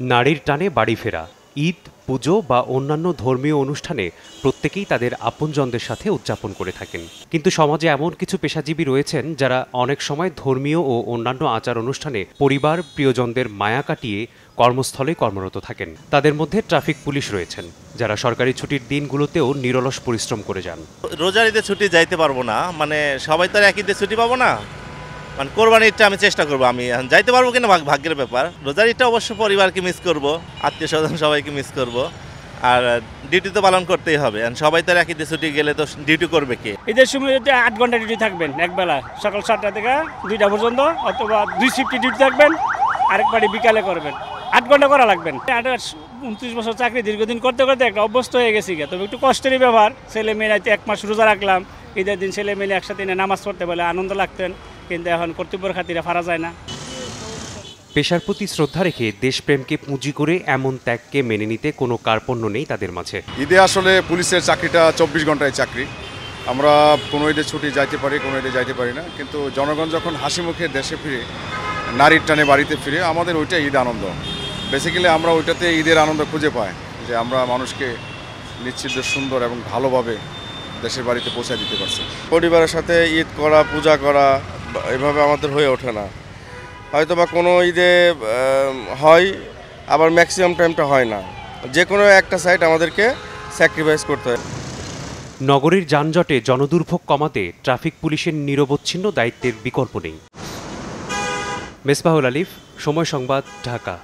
নারীর টানে বাড়ি ফেরা, ঈদ, পুজো বা অন্যান্য ধর্মীয় অনুষ্ঠানে প্রত্যেকেই তাদের আপনজনদের সাথে উদযাপন করে থাকেন। কিন্তু সমাজে এমন কিছু পেশাজীবী রয়েছেন যারা অনেক সময় ধর্মীয় ও অন্যান্য আচার অনুষ্ঠানে পরিবার প্রিয়জনদের মায়া কাটিয়ে কর্মস্থলে কর্মরত থাকেন। তাদের মধ্যে ট্রাফিক পুলিশ রয়েছেন, যারা সরকারি ছুটির দিনগুলোতেও নিরলস পরিশ্রম করে যান। রোজার ঈদে ছুটি যাইতে পারবো না, সবাই তো আর এক ঈদে ছুটি পাবো না। কোরবানির ঈদটা আমি চেষ্টা করবো, আমি যাইতে পারবো কিনা ভাগ্যের ব্যাপার। রোজার ঈদটা অবশ্য পরিবারকে মিস করব, আত্মীয় স্বজন সবাইকে মিস করব, আর ডিউটি তো পালন করতেই হবে। সবাই তো এক ঈদে ছুটি গেলে তো ডিউটি করবে কে? ঈদের সময় 8 ঘন্টা ডিউটি থাকবেন একবেলা, সকাল 7টা থেকে 2টা পর্যন্ত, অথবা 2 শিফটে ডিউটি থাকবেন, আরেকবারই বিকালে করবেন। 8 ঘন্টা করা লাগবেন। 29 বছর চাকরি দীর্ঘদিন করতে করতে একটা অভ্যস্ত হয়ে গেছি, তবে একটু কষ্টেরই ব্যাপার। ছেলে মেয়েরা 1 মাস রোজা রাখলাম, ঈদের দিন ছেলে মেয়ে একসাথে নামাজ পড়তে বলে আনন্দ লাগতেন, কিন্তু এখন কর্তব্যের খাতিরে পারা যায় না। পেশার প্রতি শ্রদ্ধা রেখে দেশপ্রেমকে পুঁজি করে এমন ত্যাগকে মেনে নিতে কোনো কার্পণ্য নেই তাদের মাঝে। ঈদে আসলে পুলিশের চাকরিটা 24 ঘন্টায় চাকরি। আমরা কোনো ঈদের ছুটি যাইতে পারি, কোনো ঈদে যাইতে পারি না, কিন্তু জনগণ যখন হাসি মুখে দেশে ফিরে, নারীর টানে বাড়িতে ফিরে, আমাদের ওইটা ঈদ আনন্দ। বেসিক্যালি আমরা ওইটাতে ঈদের আনন্দ খুঁজে পাই, যে আমরা মানুষকে নিশ্চিত সুন্দর এবং ভালোভাবে দেশের বাড়িতে পৌঁছে দিতে পারছি। পরিবারের সাথে ঈদ করা, পূজা করা এভাবে আমাদের হয়ে ওঠে না। হয়তো বা কোনো ঈদে হয়, আবার ম্যাক্সিমাম টাইমটা হয় না। যে কোনো একটা সাইড আমাদেরকে স্যাক্রিফাইস করতে হয়। নগরীর যানজটে জনদুর্ভোগ কমাতে ট্রাফিক পুলিশের নিরবচ্ছিন্ন দায়িত্বের বিকল্প নেই। মেসবাহুল আলিফ, সময় সংবাদ, ঢাকা।